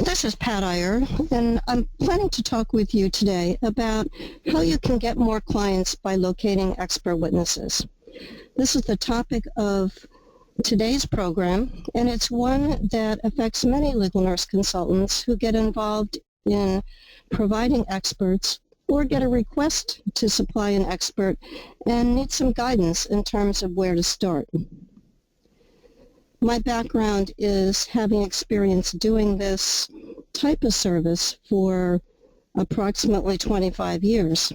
This is Pat Iyer, and I'm planning to talk with you today about how you can get more clients by locating expert witnesses. This is the topic of today's program, and it's one that affects many legal nurse consultants who get involved in providing experts or get a request to supply an expert and need some guidance in terms of where to start. My background is having experience doing this type of service for approximately 25 years.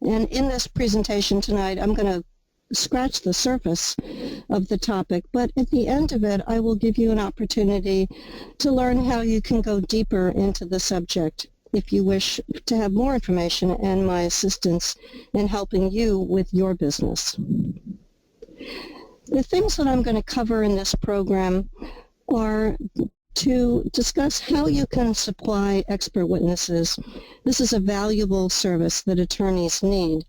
And in this presentation tonight, I'm going to scratch the surface of the topic, but at the end of it, I will give you an opportunity to learn how you can go deeper into the subject if you wish to have more information and my assistance in helping you with your business. The things that I'm going to cover in this program are to discuss how you can supply expert witnesses. This is a valuable service that attorneys need.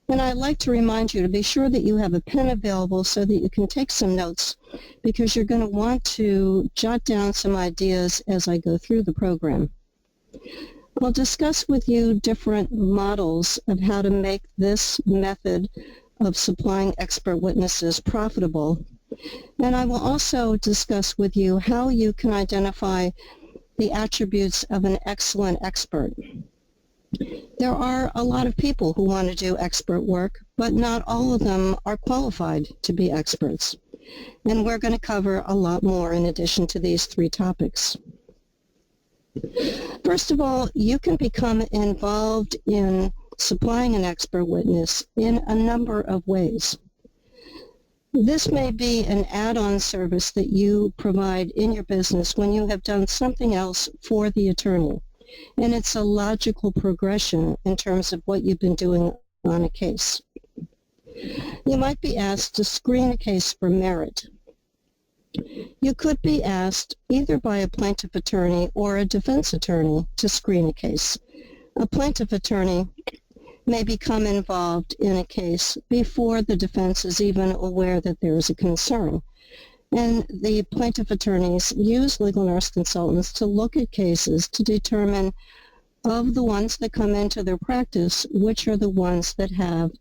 And I'd like to remind you to be sure that you have a pen available so that you can take some notes, because you're going to want to jot down some ideas as I go through the program. I'll discuss with you different models of how to make this method of supplying expert witnesses profitable. And I will also discuss with you how you can identify the attributes of an excellent expert. There are a lot of people who want to do expert work, but not all of them are qualified to be experts. And we're going to cover a lot more in addition to these three topics. First of all, you can become involved in supplying an expert witness in a number of ways. This may be an add-on service that you provide in your business when you have done something else for the attorney, and it's a logical progression in terms of what you've been doing on a case. You might be asked to screen a case for merit. You could be asked either by a plaintiff attorney or a defense attorney to screen a case. A plaintiff attorney may become involved in a case before the defense is even aware that there is a concern. And the plaintiff attorneys use legal nurse consultants to look at cases to determine, of the ones that come into their practice, which are the ones that have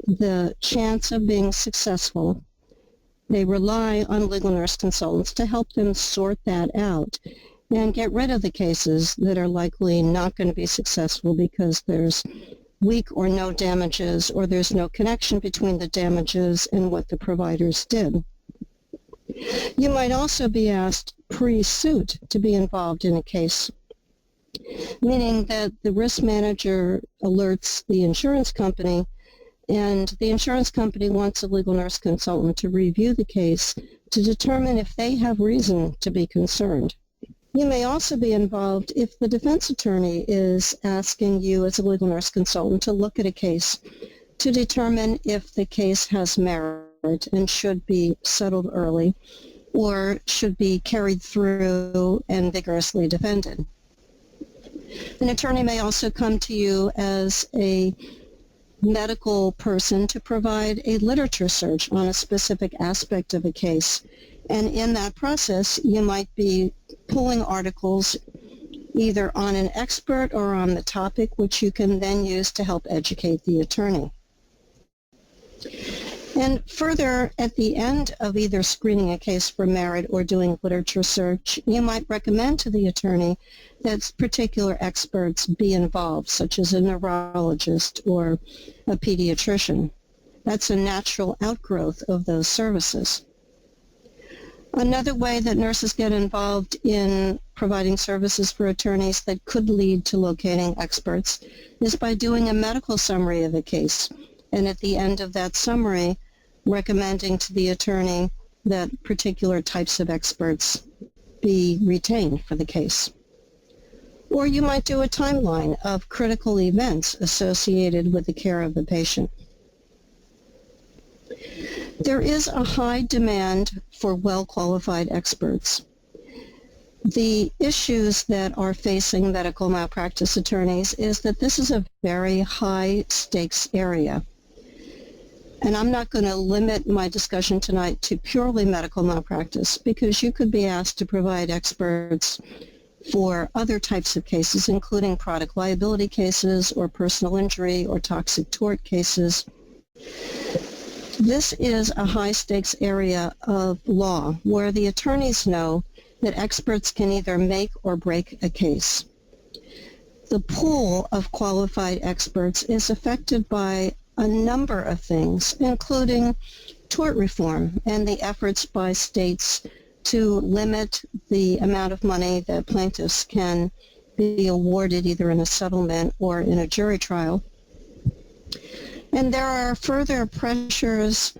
the chance of being successful. They rely on legal nurse consultants to help them sort that out and get rid of the cases that are likely not going to be successful because there's weak or no damages, or there's no connection between the damages and what the providers did. You might also be asked pre-suit to be involved in a case, meaning that the risk manager alerts the insurance company, and the insurance company wants a legal nurse consultant to review the case to determine if they have reason to be concerned. You may also be involved if the defense attorney is asking you as a legal nurse consultant to look at a case to determine if the case has merit and should be settled early or should be carried through and vigorously defended. An attorney may also come to you as a medical person to provide a literature search on a specific aspect of a case. And in that process, you might be pulling articles either on an expert or on the topic, which you can then use to help educate the attorney. And further, at the end of either screening a case for merit or doing literature search, you might recommend to the attorney that particular experts be involved, such as a neurologist or a pediatrician. That's a natural outgrowth of those services. Another way that nurses get involved in providing services for attorneys that could lead to locating experts is by doing a medical summary of a case, and at the end of that summary, recommending to the attorney that particular types of experts be retained for the case. Or you might do a timeline of critical events associated with the care of the patient. There is a high demand for well-qualified experts. The issues that are facing medical malpractice attorneys is that this is a very high-stakes area. And I'm not going to limit my discussion tonight to purely medical malpractice, because you could be asked to provide experts for other types of cases, including product liability cases or personal injury or toxic tort cases. This is a high-stakes area of law where the attorneys know that experts can either make or break a case. The pool of qualified experts is affected by a number of things, including tort reform and the efforts by states to limit the amount of money that plaintiffs can be awarded either in a settlement or in a jury trial. And there are further pressures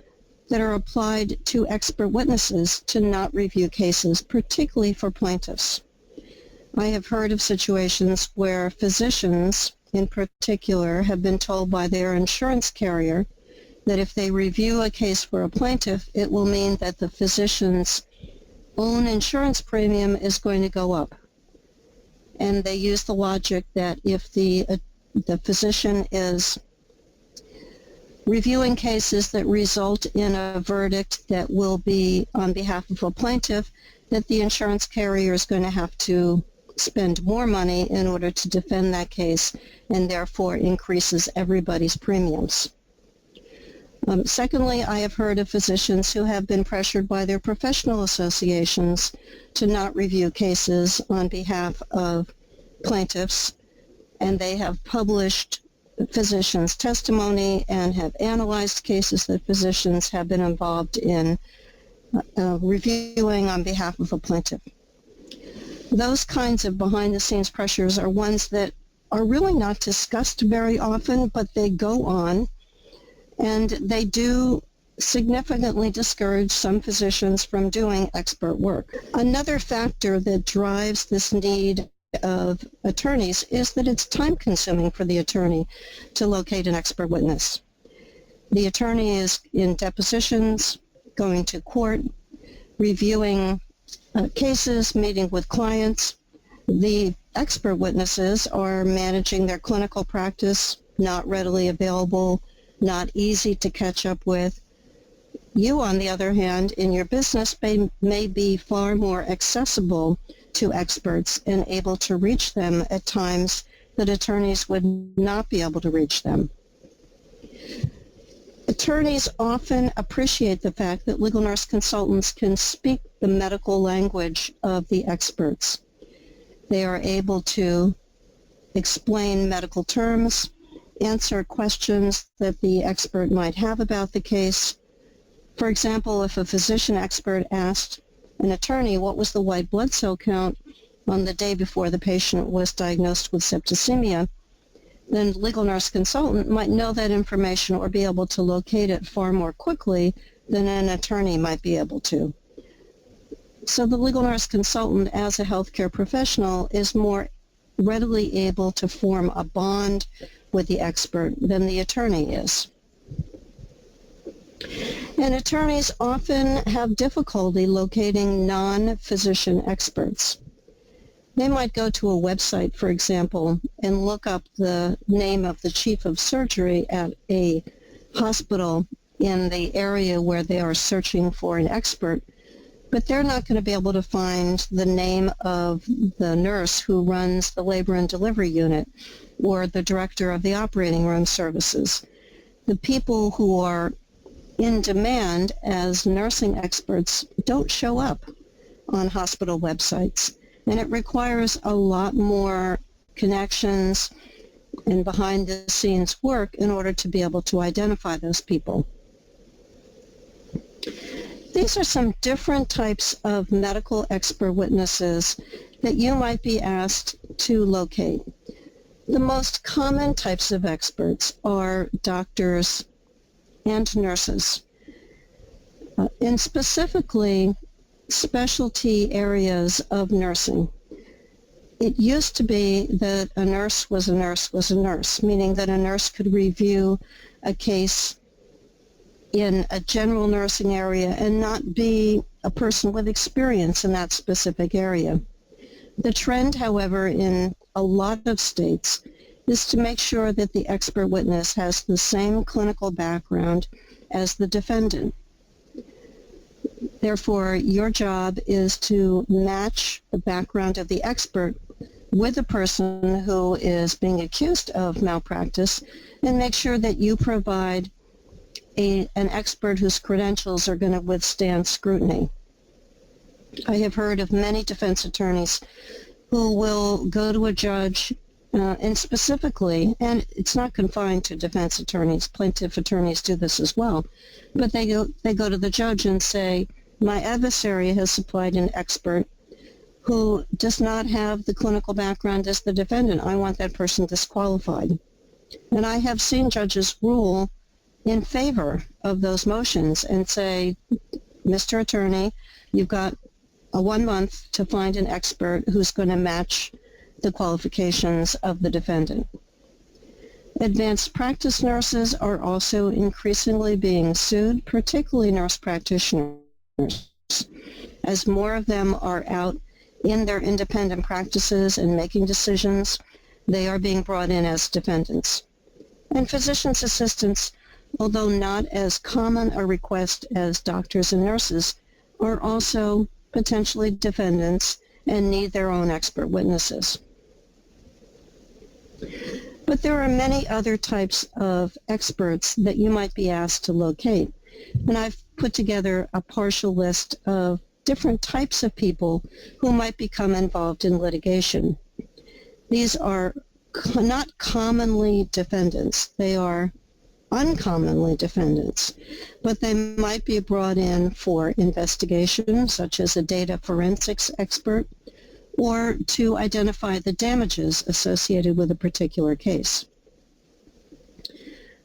that are applied to expert witnesses to not review cases, particularly for plaintiffs. I have heard of situations where physicians, in particular, have been told by their insurance carrier that if they review a case for a plaintiff, it will mean that the physician's own insurance premium is going to go up. And they use the logic that if the physician is reviewing cases that result in a verdict that will be on behalf of a plaintiff, that the insurance carrier is going to have to spend more money in order to defend that case, and therefore increases everybody's premiums. Secondly, I have heard of physicians who have been pressured by their professional associations to not review cases on behalf of plaintiffs, and they have published physicians' testimony and have analyzed cases that physicians have been involved in reviewing on behalf of a plaintiff. Those kinds of behind-the-scenes pressures are ones that are really not discussed very often, but they go on, and they do significantly discourage some physicians from doing expert work. Another factor that drives this need of attorneys is that it's time-consuming for the attorney to locate an expert witness. The attorney is in depositions, going to court, reviewing cases, meeting with clients. The expert witnesses are managing their clinical practice, not readily available, not easy to catch up with. You, on the other hand, in your business may be far more accessible to experts and able to reach them at times that attorneys would not be able to reach them. Attorneys often appreciate the fact that legal nurse consultants can speak the medical language of the experts. They are able to explain medical terms, answer questions that the expert might have about the case. For example, if a physician expert asked an attorney what was the white blood cell count on the day before the patient was diagnosed with septicemia, then the legal nurse consultant might know that information or be able to locate it far more quickly than an attorney might be able to. So the legal nurse consultant, as a healthcare professional, is more readily able to form a bond with the expert than the attorney is. And attorneys often have difficulty locating non-physician experts. They might go to a website, for example, and look up the name of the chief of surgery at a hospital in the area where they are searching for an expert, but they're not going to be able to find the name of the nurse who runs the labor and delivery unit or the director of the operating room services. The people who are in demand as nursing experts don't show up on hospital websites, and it requires a lot more connections and behind-the-scenes work in order to be able to identify those people. These are some different types of medical expert witnesses that you might be asked to locate. The most common types of experts are doctors and nurses, and specifically specialty areas of nursing. It used to be that a nurse was a nurse was a nurse, meaning that a nurse could review a case in a general nursing area and not be a person with experience in that specific area. The trend, however, in a lot of states is to make sure that the expert witness has the same clinical background as the defendant. Therefore, your job is to match the background of the expert with the person who is being accused of malpractice and make sure that you provide an expert whose credentials are going to withstand scrutiny. I have heard of many defense attorneys who will go to a judge and specifically, and it's not confined to defense attorneys, plaintiff attorneys do this as well, but they go to the judge and say, my adversary has supplied an expert who does not have the clinical background as the defendant. I want that person disqualified. And I have seen judges rule in favor of those motions and say, Mr. Attorney, you've got 1 month to find an expert who's going to match the qualifications of the defendant. Advanced practice nurses are also increasingly being sued, particularly nurse practitioners. As more of them are out in their independent practices and making decisions, they are being brought in as defendants. And physician's assistants, although not as common a request as doctors and nurses, are also potentially defendants and need their own expert witnesses. But there are many other types of experts that you might be asked to locate. And I've put together a partial list of different types of people who might become involved in litigation. These are not commonly defendants. They are uncommonly defendants, but they might be brought in for investigation, such as a data forensics expert, or to identify the damages associated with a particular case.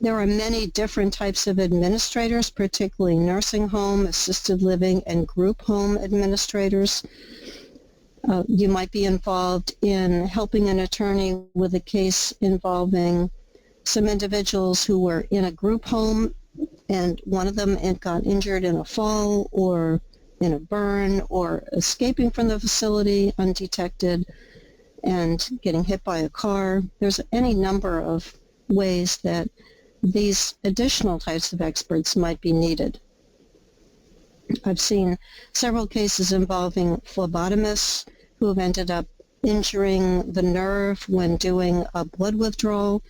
There are many different types of administrators, particularly nursing home, assisted living, and group home administrators. You might be involved in helping an attorney with a case involving some individuals who were in a group home and one of them got injured in a fall or in a burn or escaping from the facility undetected and getting hit by a car. There's any number of ways that these additional types of experts might be needed. I've seen several cases involving phlebotomists who have ended up injuring the nerve when doing a blood withdrawal,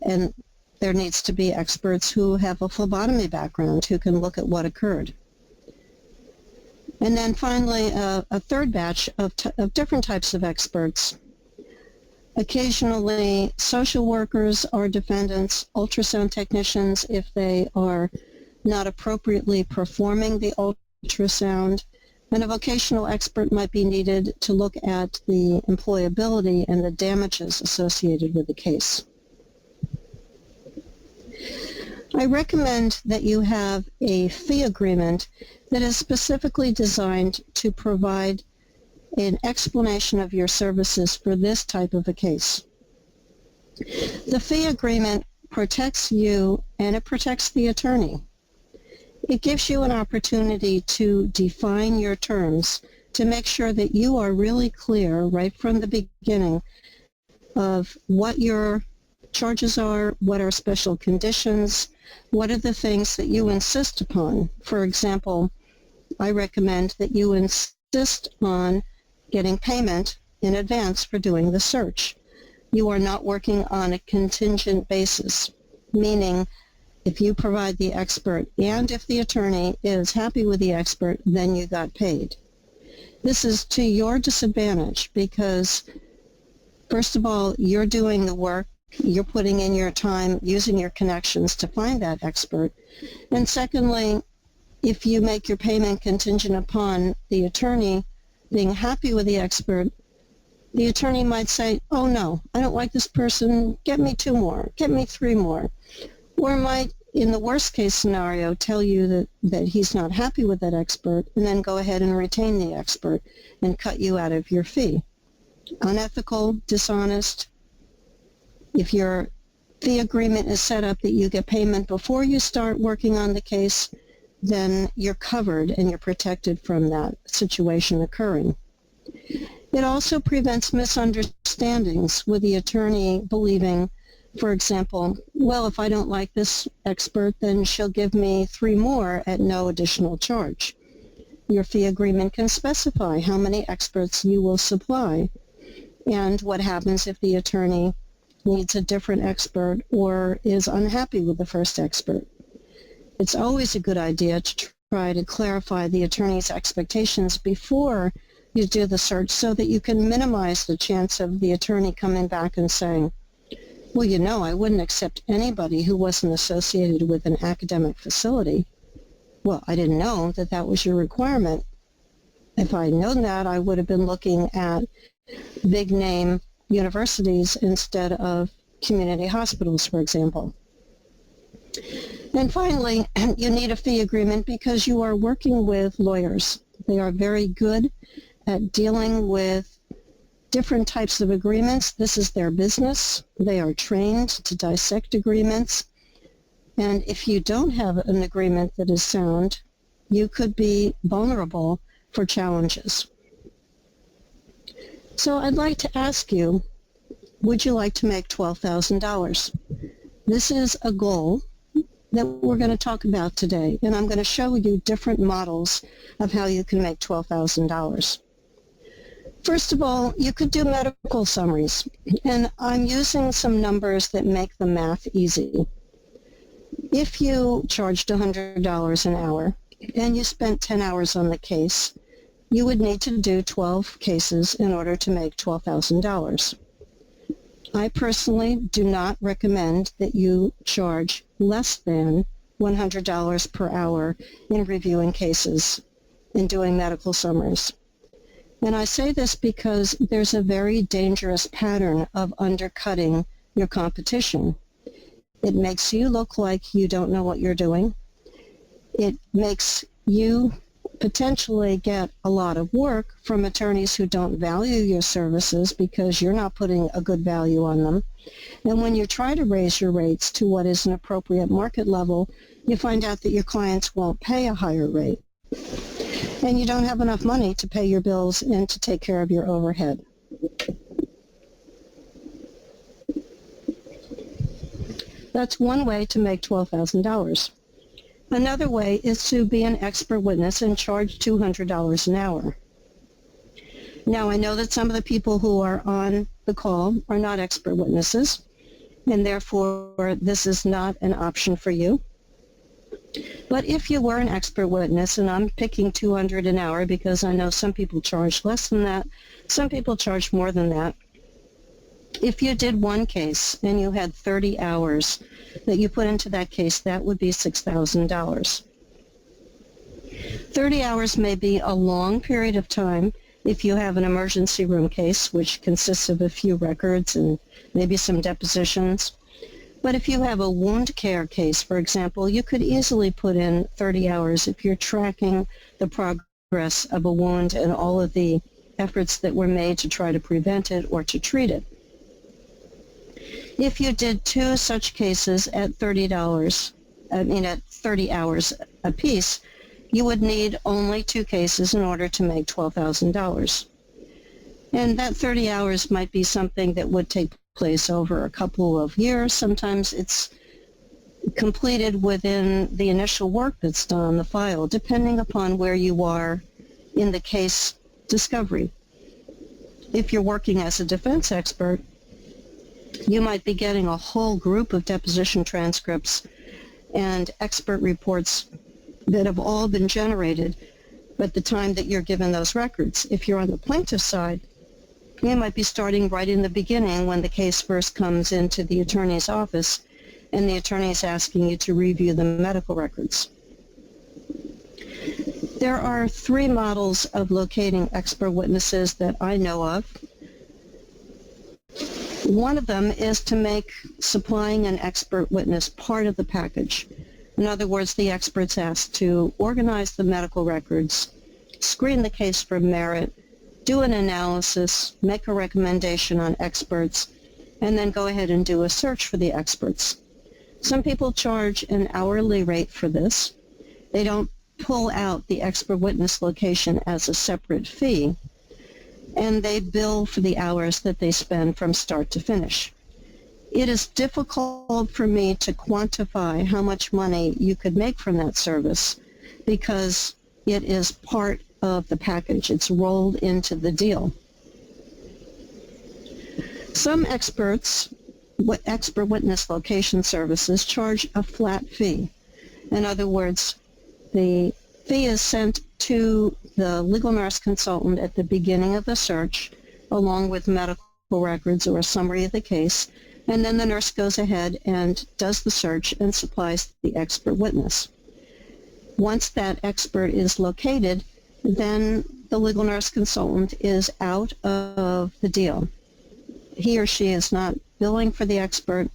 and there needs to be experts who have a phlebotomy background who can look at what occurred. And then finally, a third batch of different types of experts. Occasionally, social workers are defendants, ultrasound technicians if they are not appropriately performing the ultrasound, and a vocational expert might be needed to look at the employability and the damages associated with the case. I recommend that you have a fee agreement that is specifically designed to provide an explanation of your services for this type of a case. The fee agreement protects you and it protects the attorney. It gives you an opportunity to define your terms to make sure that you are really clear right from the beginning of what your charges are, what are special conditions, what are the things that you insist upon. For example, I recommend that you insist on getting payment in advance for doing the search. You are not working on a contingent basis, meaning if you provide the expert and if the attorney is happy with the expert, then you got paid. This is to your disadvantage because, first of all, you're doing the work, you're putting in your time, using your connections to find that expert. And secondly, if you make your payment contingent upon the attorney being happy with the expert, the attorney might say, oh no, I don't like this person, get me 2 more, get me 3 more. Or might, in the worst case scenario, tell you that he's not happy with that expert and then go ahead and retain the expert and cut you out of your fee. Unethical, dishonest. If your fee agreement is set up that you get payment before you start working on the case, then you're covered and you're protected from that situation occurring. It also prevents misunderstandings with the attorney believing, for example, well, if I don't like this expert, then she'll give me 3 more at no additional charge. Your fee agreement can specify how many experts you will supply and what happens if the attorney needs a different expert or is unhappy with the first expert. It's always a good idea to try to clarify the attorney's expectations before you do the search so that you can minimize the chance of the attorney coming back and saying, well, you know, I wouldn't accept anybody who wasn't associated with an academic facility. Well, I didn't know that that was your requirement. If I'd known that, I would have been looking at big name universities instead of community hospitals, for example. And finally, you need a fee agreement because you are working with lawyers. They are very good at dealing with different types of agreements. This is their business. They are trained to dissect agreements. And if you don't have an agreement that is sound, you could be vulnerable for challenges. So I'd like to ask you, would you like to make $12,000? This is a goal that we're going to talk about today, and I'm going to show you different models of how you can make $12,000. First of all, you could do medical summaries, and I'm using some numbers that make the math easy. If you charged $100 an hour and you spent 10 hours on the case, you would need to do 12 cases in order to make $12,000. I personally do not recommend that you charge less than $100 per hour in reviewing cases and doing medical summaries. And I say this because there's a very dangerous pattern of undercutting your competition. It makes you look like you don't know what you're doing. It makes you potentially get a lot of work from attorneys who don't value your services because you're not putting a good value on them. And when you try to raise your rates to what is an appropriate market level, you find out that your clients won't pay a higher rate. And you don't have enough money to pay your bills and to take care of your overhead. That's one way to make $12,000. Another way is to be an expert witness and charge $200 an hour. Now, I know that some of the people who are on the call are not expert witnesses, and therefore this is not an option for you. But if you were an expert witness, and I'm picking $200 an hour because I know some people charge less than that, some people charge more than that. If you did one case and you had 30 hours that you put into that case, that would be $6,000. 30 hours may be a long period of time if you have an emergency room case, which consists of a few records and maybe some depositions. But if you have a wound care case, for example, you could easily put in 30 hours if you're tracking the progress of a wound and all of the efforts that were made to try to prevent it or to treat it. If you did two such cases at $30 hours a piece, you would need only two cases in order to make $12,000. And that 30 hours might be something that would take place over a couple of years. Sometimes it's completed within the initial work that's done on the file, depending upon where you are in the case discovery. If you're working as a defense expert, you might be getting a whole group of deposition transcripts and expert reports that have all been generated at the time that you're given those records. If you're on the plaintiff's side, you might be starting right in the beginning when the case first comes into the attorney's office and the attorney is asking you to review the medical records. There are three models of locating expert witnesses that I know of. One of them is to make supplying an expert witness part of the package. In other words, the expert's asked to organize the medical records, screen the case for merit, do an analysis, make a recommendation on experts, and then go ahead and do a search for the experts. Some people charge an hourly rate for this. They don't pull out the expert witness location as a separate fee, and they bill for the hours that they spend from start to finish. It is difficult for me to quantify how much money you could make from that service because It is part of the package. It's rolled into the deal. Some expert witness location services charge a flat fee. In other words, the fee is sent to the legal nurse consultant at the beginning of the search, along with medical records or a summary of the case, and then the nurse goes ahead and does the search and supplies the expert witness. Once that expert is located, then the legal nurse consultant is out of the deal. He or she is not billing for the expert.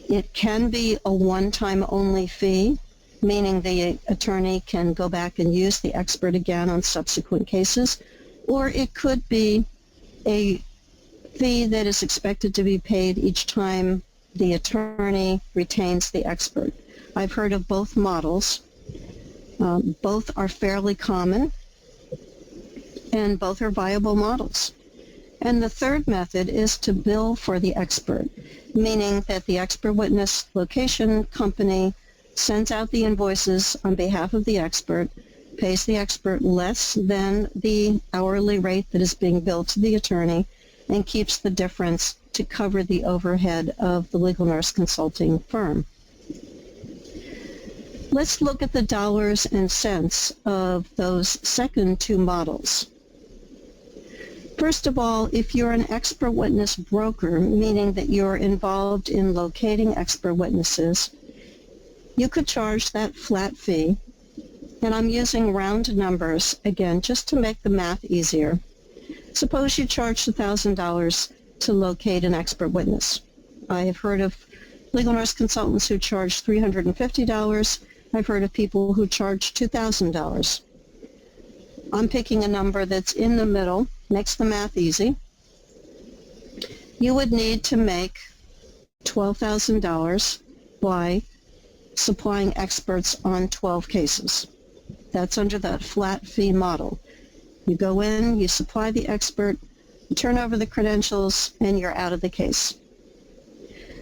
It can be a one-time only fee, meaning the attorney can go back and use the expert again on subsequent cases, or it could be a fee that is expected to be paid each time the attorney retains the expert. I've heard of both models. Both are fairly common, and both are viable models. And the third method is to bill for the expert, meaning that the expert witness location company sends out the invoices on behalf of the expert, pays the expert less than the hourly rate that is being billed to the attorney, and keeps the difference to cover the overhead of the legal nurse consulting firm. Let's look at the dollars and cents of those second two models. First of all, if you're an expert witness broker, meaning that you're involved in locating expert witnesses, you could charge that flat fee, and I'm using round numbers, again, just to make the math easier. Suppose you charge $1,000 to locate an expert witness. I have heard of legal nurse consultants who charge $350. I've heard of people who charge $2,000. I'm picking a number that's in the middle, makes the math easy. You would need to make $12,000 by supplying experts on 12 cases. That's under that flat fee model. You go in, you supply the expert, you turn over the credentials, and you're out of the case.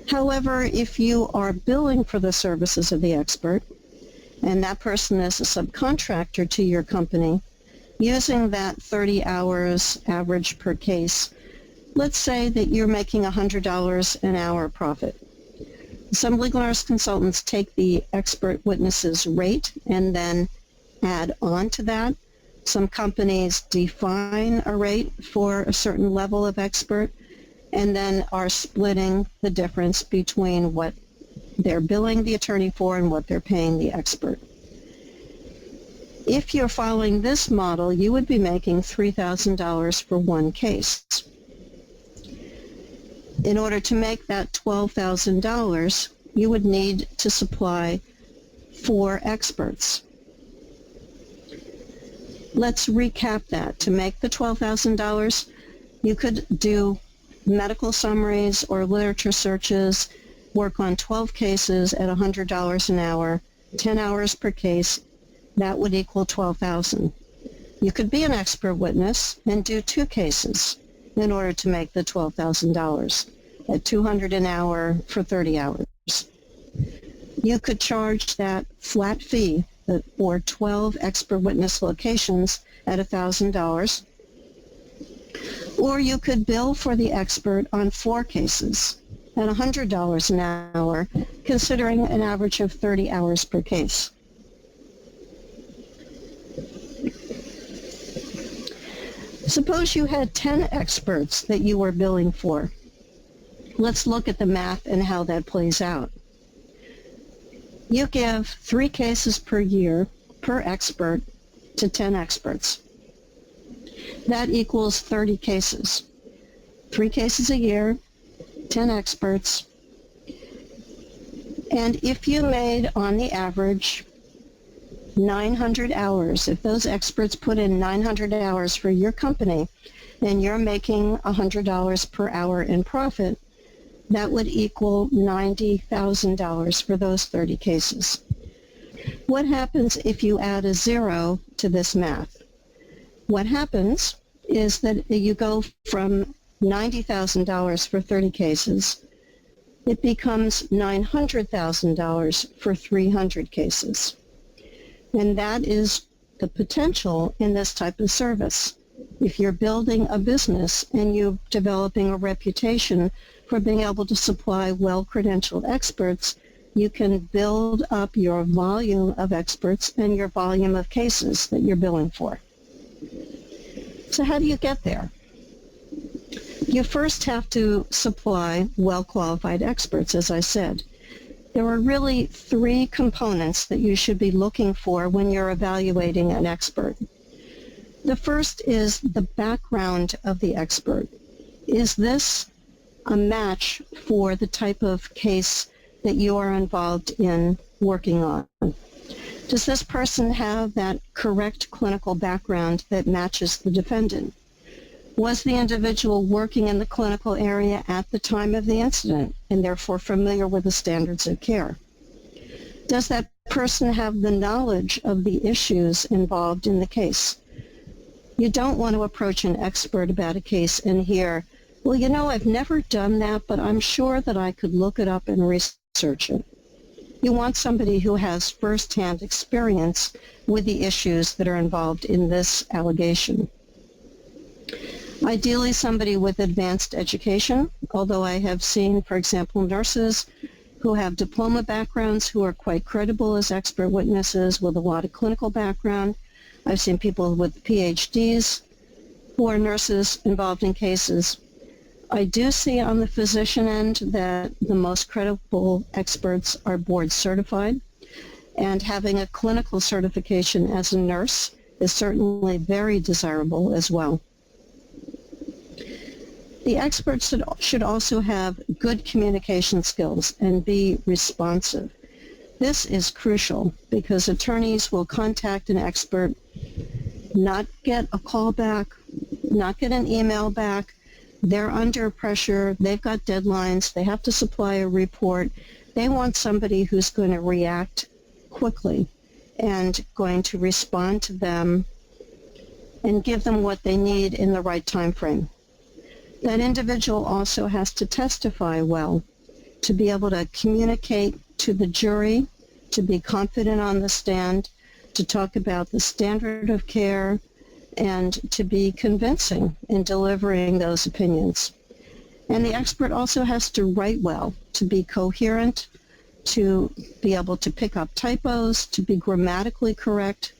However, if you are billing for the services of the expert, and that person is a subcontractor to your company, using that 30 hours average per case, let's say that you're making $100 an hour profit. Some legal nurse consultants take the expert witness's rate and then add on to that. Some companies define a rate for a certain level of expert and then are splitting the difference between what they're billing the attorney for and what they're paying the expert. If you're following this model, you would be making $3,000 for one case. In order to make that $12,000, you would need to supply 4 experts. Let's recap that. To make the $12,000, you could do medical summaries or literature searches, work on 12 cases at $100 an hour, 10 hours per case. That would equal $12,000. You could be an expert witness and do 2 cases in order to make the $12,000 at $200 an hour for 30 hours. You could charge that flat fee for 12 expert witness locations at $1,000, or you could bill for the expert on 4 cases at $100 an hour, considering an average of 30 hours per case. Suppose you had 10 experts that you were billing for. Let's look at the math and how that plays out. You give 3 cases per year per expert to 10 experts. That equals 30 cases. 3 cases a year, 10 experts. And if you made, on the average, 900 hours, if those experts put in 900 hours for your company, and you're making $100 per hour in profit, that would equal $90,000 for those 30 cases. What happens if you add a 0 to this math? What happens is that you go from $90,000 for 30 cases, it becomes $900,000 for 300 cases. And that is the potential in this type of service. If you're building a business and you're developing a reputation for being able to supply well-credentialed experts, you can build up your volume of experts and your volume of cases that you're billing for. So how do you get there? You first have to supply well-qualified experts, as I said. There are really 3 components that you should be looking for when you're evaluating an expert. The first is the background of the expert. Is this a match for the type of case that you are involved in working on? Does this person have that correct clinical background that matches the defendant? Was the individual working in the clinical area at the time of the incident and therefore familiar with the standards of care? Does that person have the knowledge of the issues involved in the case? You don't want to approach an expert about a case and hear, well, you know, I've never done that, but I'm sure that I could look it up and research it. You want somebody who has firsthand experience with the issues that are involved in this allegation. Ideally, somebody with advanced education, although I have seen, for example, nurses who have diploma backgrounds who are quite credible as expert witnesses with a lot of clinical background. I've seen people with PhDs who are nurses involved in cases. I do see on the physician end that the most credible experts are board certified, and having a clinical certification as a nurse is certainly very desirable as well. The experts should also have good communication skills and be responsive. This is crucial because attorneys will contact an expert, not get a call back, not get an email back. They're under pressure. They've got deadlines. They have to supply a report. They want somebody who's going to react quickly and going to respond to them and give them what they need in the right time frame. That individual also has to testify well, to be able to communicate to the jury, to be confident on the stand, to talk about the standard of care, and to be convincing in delivering those opinions. And the expert also has to write well, to be coherent, to be able to pick up typos, to be grammatically correct.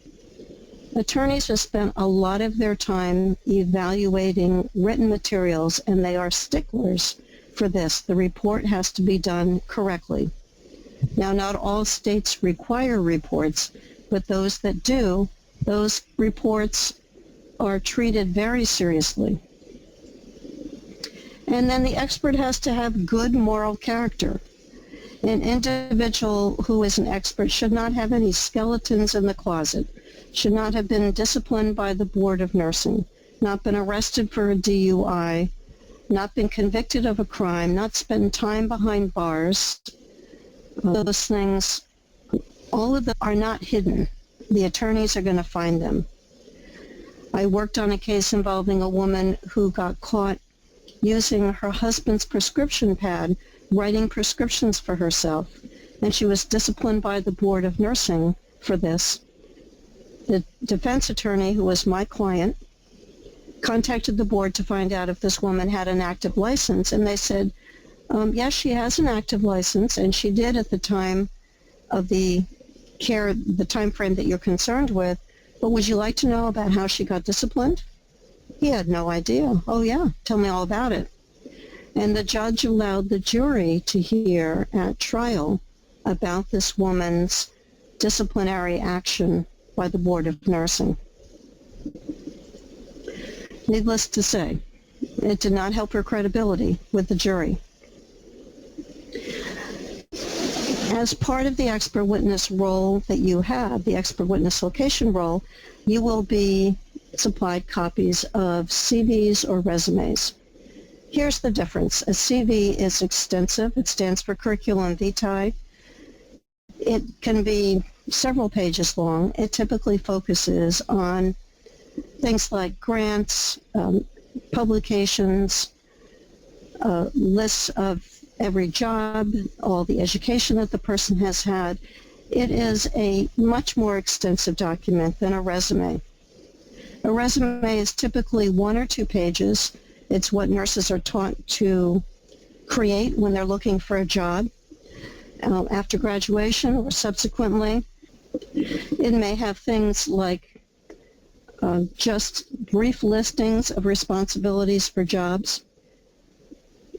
Attorneys have spent a lot of their time evaluating written materials, and they are sticklers for this. The report has to be done correctly. Now, not all states require reports, but those that do, those reports are treated very seriously. And then the expert has to have good moral character. An individual who is an expert should not have any skeletons in the closet, should not have been disciplined by the Board of Nursing, not been arrested for a DUI, not been convicted of a crime, not spent time behind bars. Those things, all of them are not hidden. The attorneys are going to find them. I worked on a case involving a woman who got caught using her husband's prescription pad, writing prescriptions for herself, and she was disciplined by the Board of Nursing for this. The defense attorney, who was my client, contacted the board to find out if this woman had an active license, and they said, yes, she has an active license, and she did at the time of the care, the time frame that you're concerned with, but would you like to know about how she got disciplined? He had no idea. Oh yeah, tell me all about it. And the judge allowed the jury to hear at trial about this woman's disciplinary action by the Board of Nursing. Needless to say, it did not help her credibility with the jury. As part of the expert witness role that you have, the expert witness location role, you will be supplied copies of CVs or resumes. Here's the difference. A CV is extensive. It stands for curriculum vitae. It can be several pages long. It typically focuses on things like grants, publications, lists of every job, all the education that the person has had, It is a much more extensive document than a resume. A resume is typically 1 or 2 pages. It's what nurses are taught to create when they're looking for a job after graduation or subsequently. It may have things like just brief listings of responsibilities for jobs.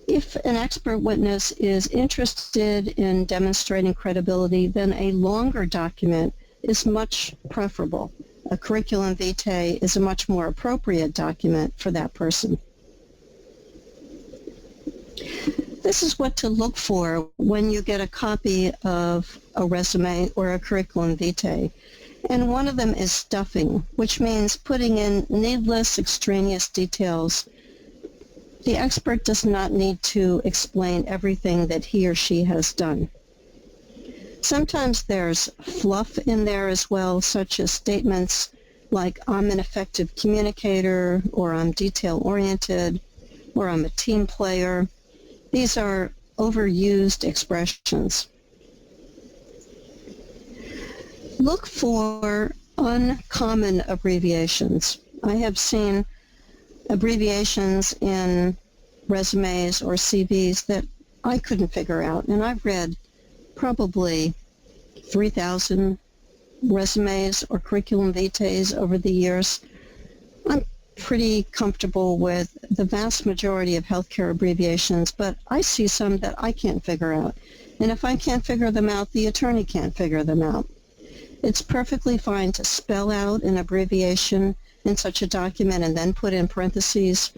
If an expert witness is interested in demonstrating credibility, then a longer document is much preferable. A curriculum vitae is a much more appropriate document for that person. This is what to look for when you get a copy of a resume or a curriculum vitae. And one of them is stuffing, which means putting in needless, extraneous details. The expert does not need to explain everything that he or she has done. Sometimes there's fluff in there as well, such as statements like, I'm an effective communicator, or I'm detail-oriented, or I'm a team player. These are overused expressions. Look for uncommon abbreviations. I have seen abbreviations in resumes or CVs that I couldn't figure out, and I've read probably 3,000 resumes or curriculum vitaes over the years. I'm pretty comfortable with the vast majority of healthcare abbreviations, but I see some that I can't figure out. And if I can't figure them out, the attorney can't figure them out. It's perfectly fine to spell out an abbreviation in such a document and then put in parentheses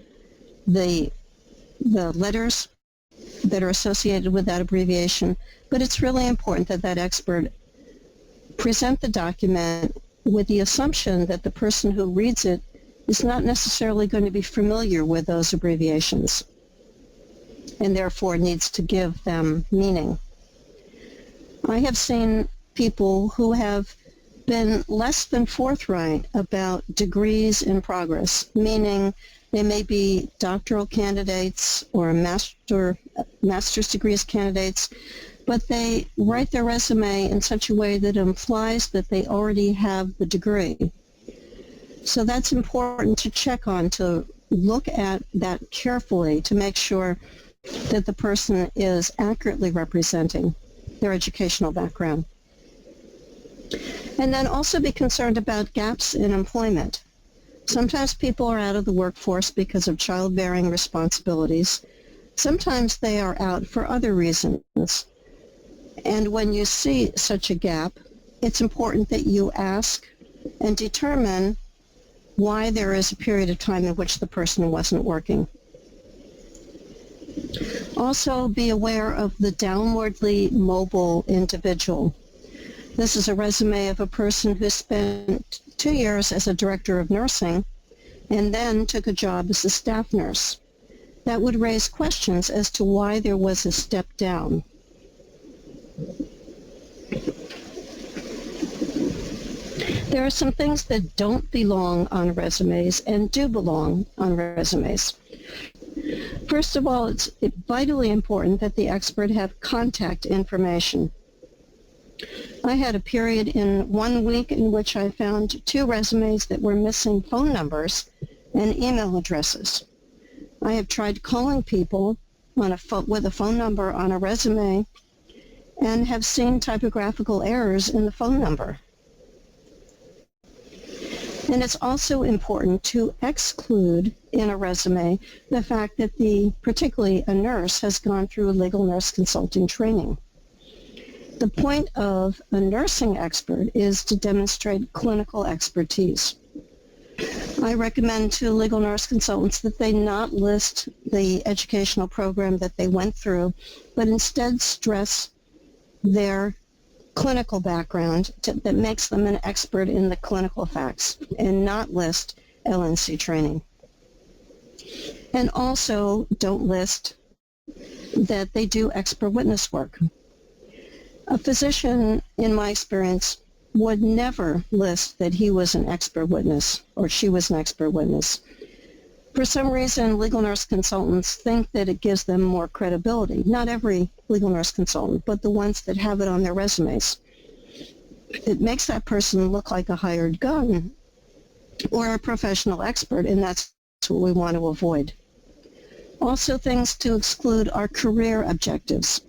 the letters that are associated with that abbreviation, but it's really important that that expert present the document with the assumption that the person who reads it is not necessarily going to be familiar with those abbreviations and therefore needs to give them meaning. I have seen people who have been less than forthright about degrees in progress, meaning they may be doctoral candidates or master's degrees candidates, but they write their resume in such a way that implies that they already have the degree. So that's important to check on, to look at that carefully to make sure that the person is accurately representing their educational background. And then also be concerned about gaps in employment. Sometimes people are out of the workforce because of childbearing responsibilities. Sometimes they are out for other reasons. And when you see such a gap, it's important that you ask and determine why there is a period of time in which the person wasn't working. Also be aware of the downwardly mobile individual. This is a resume of a person who spent 2 years as a director of nursing and then took a job as a staff nurse. That would raise questions as to why there was a step down. There are some things that don't belong on resumes and do belong on resumes. First of all, it's vitally important that the expert have contact information. I had a period in 1 week in which I found 2 resumes that were missing phone numbers and email addresses. I have tried calling people with a phone number on a resume and have seen typographical errors in the phone number. And it's also important to exclude in a resume the fact that particularly a nurse has gone through legal nurse consulting training. The point of a nursing expert is to demonstrate clinical expertise. I recommend to legal nurse consultants that they not list the educational program that they went through, but instead stress their clinical background that makes them an expert in the clinical facts, and not list LNC training. And also don't list that they do expert witness work. A physician, in my experience, would never list that he was an expert witness or she was an expert witness. For some reason, legal nurse consultants think that it gives them more credibility. Not every legal nurse consultant, but the ones that have it on their resumes. it makes that person look like a hired gun or a professional expert, and that's what we want to avoid. Also, things to exclude are career objectives.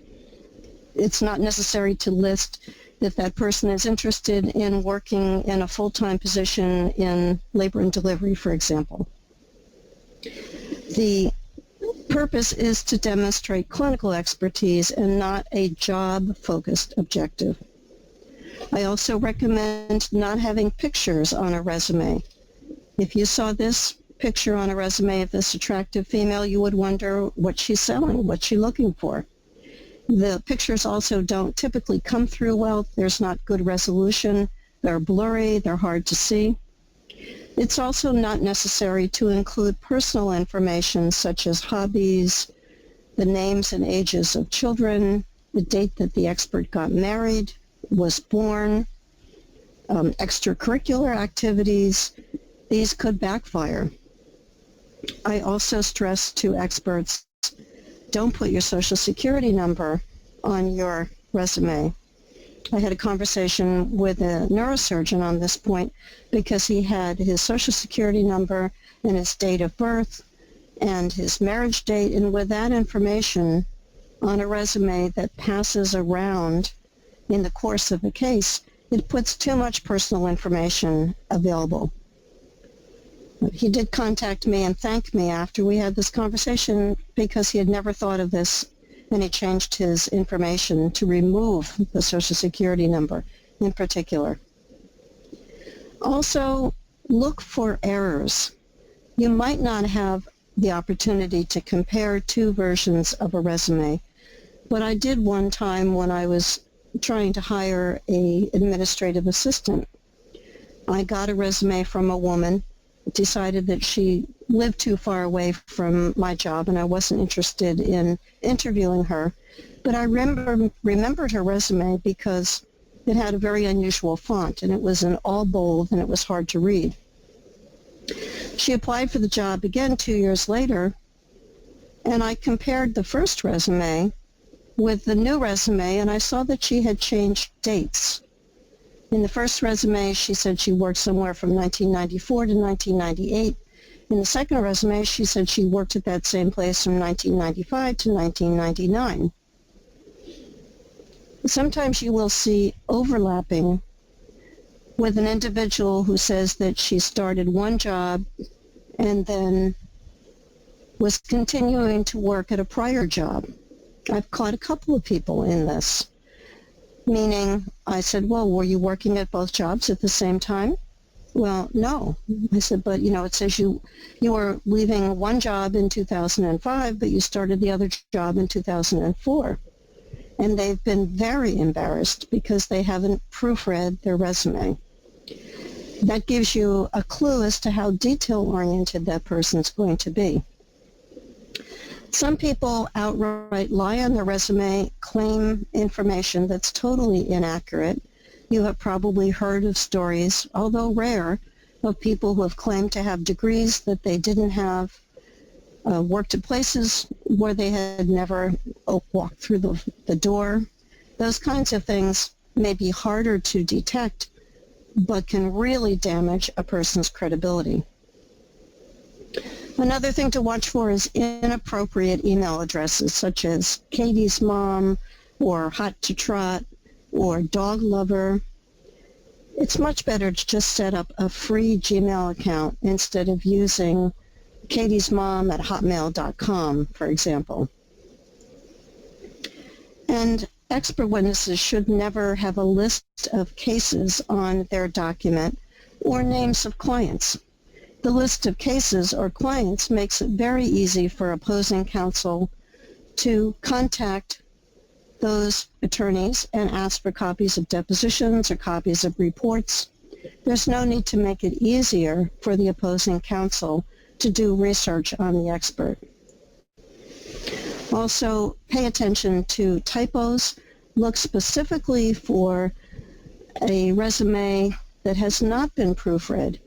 It's not necessary to list if that person is interested in working in a full-time position in labor and delivery, for example. The purpose is to demonstrate clinical expertise and not a job-focused objective. I also recommend not having pictures on a resume. If you saw this picture on a resume of this attractive female, you would wonder what she's selling, what she's looking for. The pictures also don't typically come through well. There's not good resolution. They're blurry. They're hard to see. It's also not necessary to include personal information such as hobbies, the names and ages of children, the date that the expert got married, was born, extracurricular activities. These could backfire. I also stress to experts, don't put your social security number on your resume. I had a conversation with a neurosurgeon on this point because he had his social security number and his date of birth and his marriage date, and with that information on a resume that passes around in the course of a case, it puts too much personal information available. He did contact me and thank me after we had this conversation because he had never thought of this, and he changed his information to remove the Social Security number in particular. Also, look for errors. You might not have the opportunity to compare two versions of a resume, but I did one time when I was trying to hire an administrative assistant. I got a resume from a woman, decided that she lived too far away from my job and I wasn't interested in interviewing her. But I remembered her resume because it had a very unusual font and it was in all bold and it was hard to read. She applied for the job again 2 years later, and I compared the first resume with the new resume, and I saw that she had changed dates. In the first resume, she said she worked somewhere from 1994 to 1998. In the second resume, she said she worked at that same place from 1995 to 1999. Sometimes you will see overlapping with an individual who says that she started one job and then was continuing to work at a prior job. I've caught a couple of people in this, meaning I said, well, were you working at both jobs at the same time? Well, no. I said, but, it says you were leaving one job in 2005, but you started the other job in 2004. And they've been very embarrassed because they haven't proofread their resume. That gives you a clue as to how detail-oriented that person's going to be. Some people outright lie on their resume, claim information that's totally inaccurate. You have probably heard of stories, although rare, of people who have claimed to have degrees that they didn't have, worked at places where they had never walked through the door. Those kinds of things may be harder to detect, but can really damage a person's credibility. Another thing to watch for is inappropriate email addresses such as Katie's Mom or Hot to Trot or Dog Lover. It's much better to just set up a free Gmail account instead of using Katie's Mom at hotmail.com, for example. And expert witnesses should never have a list of cases on their document or names of clients. The list of cases or clients makes it very easy for opposing counsel to contact those attorneys and ask for copies of depositions or copies of reports. There's no need to make it easier for the opposing counsel to do research on the expert. Also, pay attention to typos. Look specifically for a resume that has not been proofread,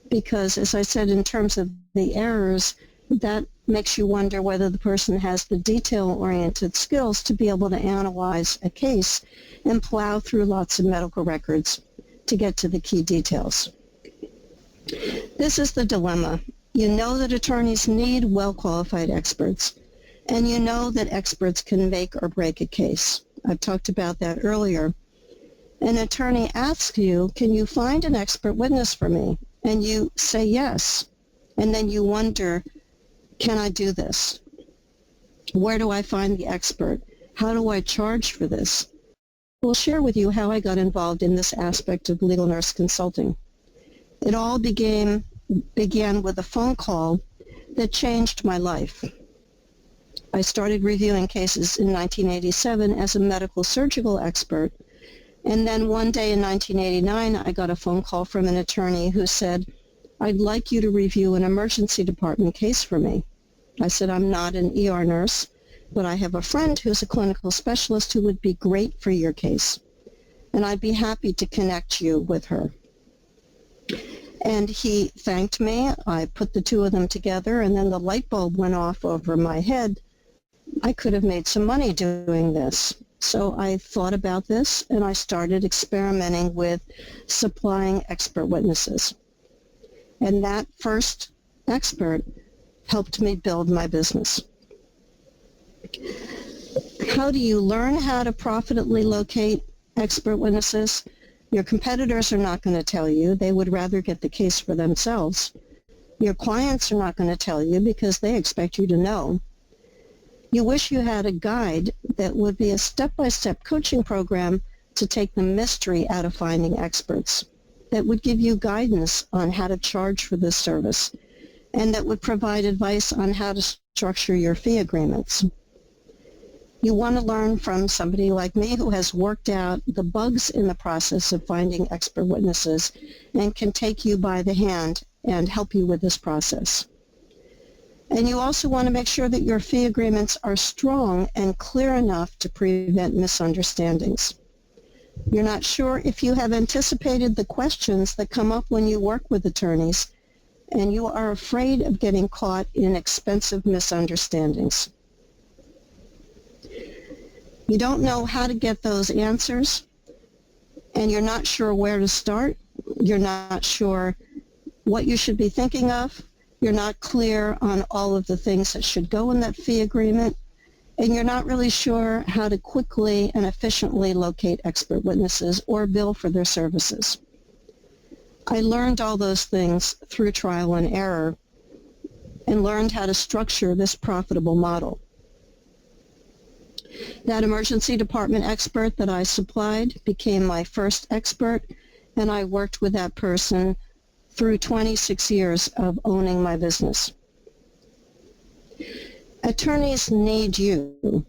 because, as I said, in terms of the errors, that makes you wonder whether the person has the detail-oriented skills to be able to analyze a case and plow through lots of medical records to get to the key details. This is the dilemma. You know that attorneys need well-qualified experts, and you know that experts can make or break a case. I've talked about that earlier. An attorney asks you, can you find an expert witness for me? And you say yes. And then you wonder, can I do this? Where do I find the expert? How do I charge for this? We'll share with you how I got involved in this aspect of legal nurse consulting. It all began with a phone call that changed my life. I started reviewing cases in 1987 as a medical surgical expert, and then one day in 1989 I got a phone call from an attorney who said, I'd like you to review an emergency department case for me. I said, I'm not an ER nurse, but I have a friend who's a clinical specialist who would be great for your case, and I'd be happy to connect you with her. And he thanked me. I put the two of them together, and then the light bulb went off over my head. I could have made some money doing this. So I thought about this, and I started experimenting with supplying expert witnesses. And that first expert helped me build my business. How do you learn how to profitably locate expert witnesses? Your competitors are not going to tell you. They would rather get the case for themselves. Your clients are not going to tell you because they expect you to know. You wish you had a guide that would be a step-by-step coaching program to take the mystery out of finding experts, that would give you guidance on how to charge for this service, and that would provide advice on how to structure your fee agreements. You want to learn from somebody like me who has worked out the bugs in the process of finding expert witnesses and can take you by the hand and help you with this process. And you also want to make sure that your fee agreements are strong and clear enough to prevent misunderstandings. You're not sure if you have anticipated the questions that come up when you work with attorneys, and you are afraid of getting caught in expensive misunderstandings. You don't know how to get those answers, and you're not sure where to start. You're not sure what you should be thinking of. You're not clear on all of the things that should go in that fee agreement, and you're not really sure how to quickly and efficiently locate expert witnesses or bill for their services. I learned all those things through trial and error and learned how to structure this profitable model. That emergency department expert that I supplied became my first expert, and I worked with that person through 26 years of owning my business. Attorneys need you.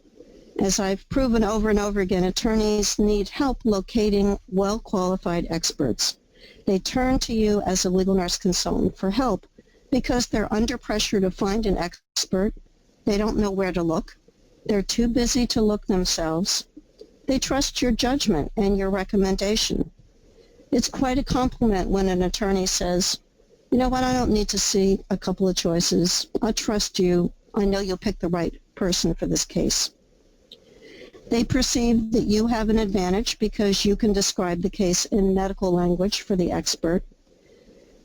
As I've proven over and over again, attorneys need help locating well-qualified experts. They turn to you as a legal nurse consultant for help because they're under pressure to find an expert. They don't know where to look. They're too busy to look themselves. They trust your judgment and your recommendation. It's quite a compliment when an attorney says, you know what, I don't need to see a couple of choices. I trust you. I know you'll pick the right person for this case. They perceive that you have an advantage because you can describe the case in medical language for the expert.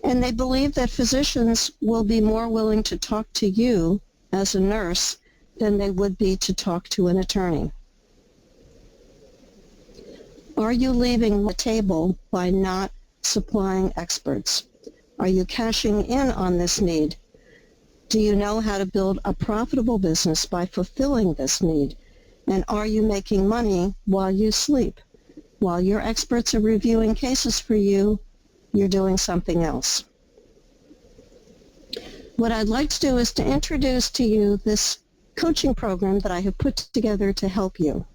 And they believe that physicians will be more willing to talk to you as a nurse than they would be to talk to an attorney. Are you leaving the table by not supplying experts? Are you cashing in on this need? Do you know how to build a profitable business by fulfilling this need? And are you making money while you sleep? While your experts are reviewing cases for you, you're doing something else. What I'd like to do is to introduce to you this coaching program that I have put together to help you,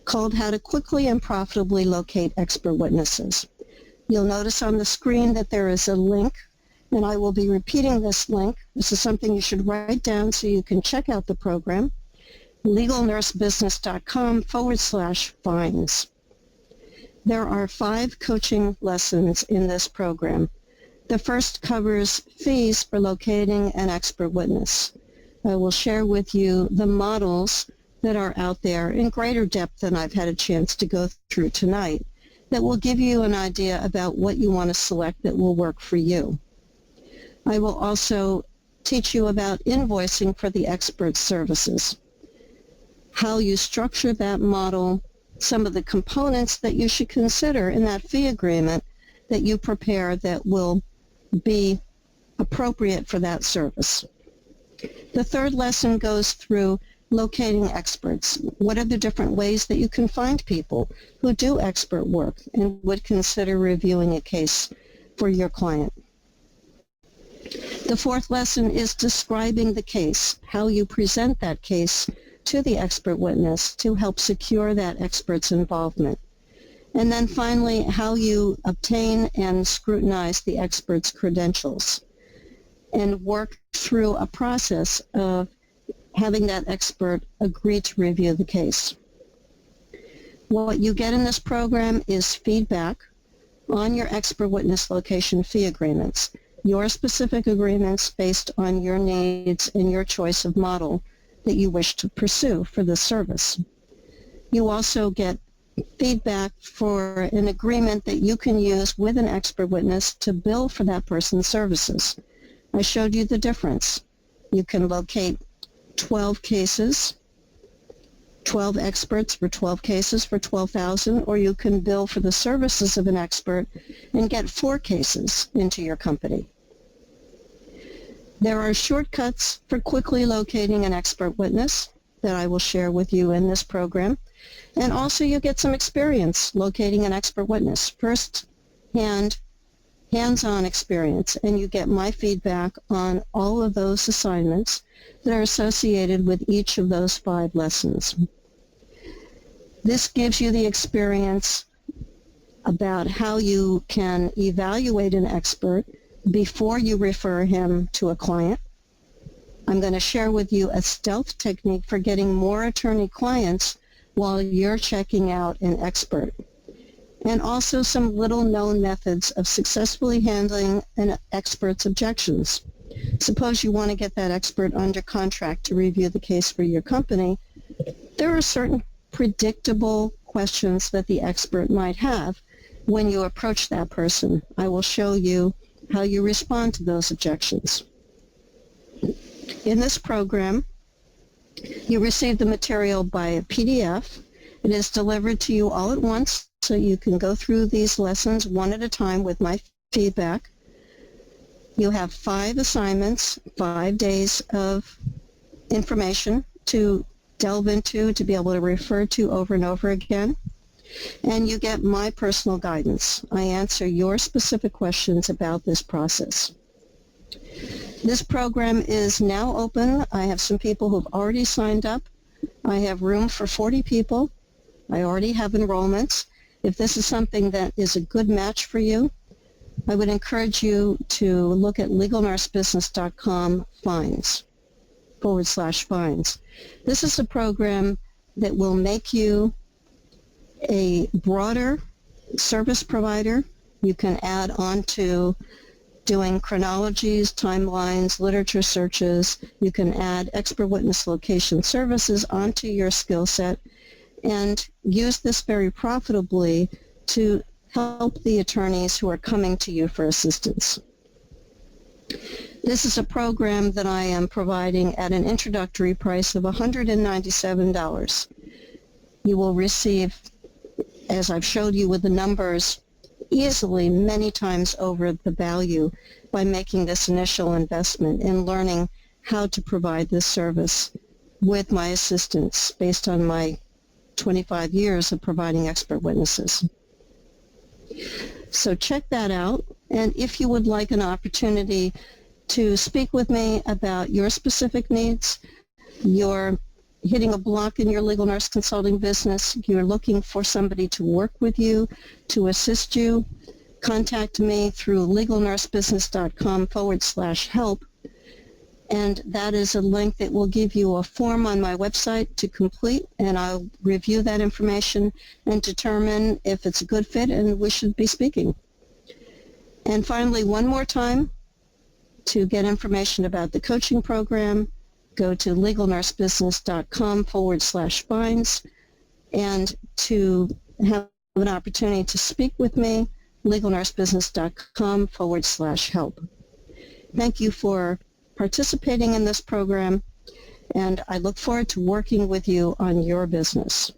called How to Quickly and Profitably Locate Expert Witnesses. You'll notice on the screen that there is a link, and I will be repeating this link. This is something you should write down so you can check out the program, legalnursebusiness.com/finds. There are 5 coaching lessons in this program. The first covers fees for locating an expert witness. I will share with you the models that are out there in greater depth than I've had a chance to go through tonight that will give you an idea about what you want to select that will work for you. I will also teach you about invoicing for the expert services, how you structure that model, some of the components that you should consider in that fee agreement that you prepare that will be appropriate for that service. The third lesson goes through locating experts. What are the different ways that you can find people who do expert work and would consider reviewing a case for your client? The fourth lesson is describing the case, how you present that case to the expert witness to help secure that expert's involvement. And then finally, how you obtain and scrutinize the expert's credentials and work through a process of having that expert agree to review the case. What you get in this program is feedback on your expert witness location fee agreements, your specific agreements based on your needs and your choice of model that you wish to pursue for the service. You also get feedback for an agreement that you can use with an expert witness to bill for that person's services. I showed you the difference. You can locate 12 cases, 12 experts for 12 cases for $12,000, or you can bill for the services of an expert and get 4 cases into your company. There are shortcuts for quickly locating an expert witness that I will share with you in this program. And also you get some experience locating an expert witness, first-hand, hands-on experience, and you get my feedback on all of those assignments that are associated with each of those 5 lessons. This gives you the experience about how you can evaluate an expert before you refer him to a client. I'm going to share with you a stealth technique for getting more attorney clients while you're checking out an expert, and also some little-known methods of successfully handling an expert's objections. Suppose you want to get that expert under contract to review the case for your company. There are certain predictable questions that the expert might have when you approach that person. I will show you how you respond to those objections. In this program, you receive the material by a PDF. It is delivered to you all at once, so you can go through these lessons one at a time with my feedback. You have 5 assignments, 5 days of information to delve into, to be able to refer to over and over again. And you get my personal guidance. I answer your specific questions about this process. This program is now open. I have some people who have already signed up. I have room for 40 people. I already have enrollments. If this is something that is a good match for you, I would encourage you to look at legalnursebusiness.com/fines. This is a program that will make you a broader service provider. You can add on to doing chronologies, timelines, literature searches. You can add expert witness location services onto your skill set and use this very profitably to help the attorneys who are coming to you for assistance. This is a program that I am providing at an introductory price of $197. You will receive, as I've showed you with the numbers, easily many times over the value by making this initial investment in learning how to provide this service with my assistance based on my 25 years of providing expert witnesses. So check that out, and if you would like an opportunity to speak with me about your specific needs, you're hitting a block in your legal nurse consulting business, you're looking for somebody to work with you, to assist you, contact me through legalnursebusiness.com/help, and that is a link that will give you a form on my website to complete, and I'll review that information and determine if it's a good fit and we should be speaking. And finally, one more time, to get information about the coaching program, go to legalnursebusiness.com/fines, and to have an opportunity to speak with me, legalnursebusiness.com/help. Thank you for participating in this program, and I look forward to working with you on your business.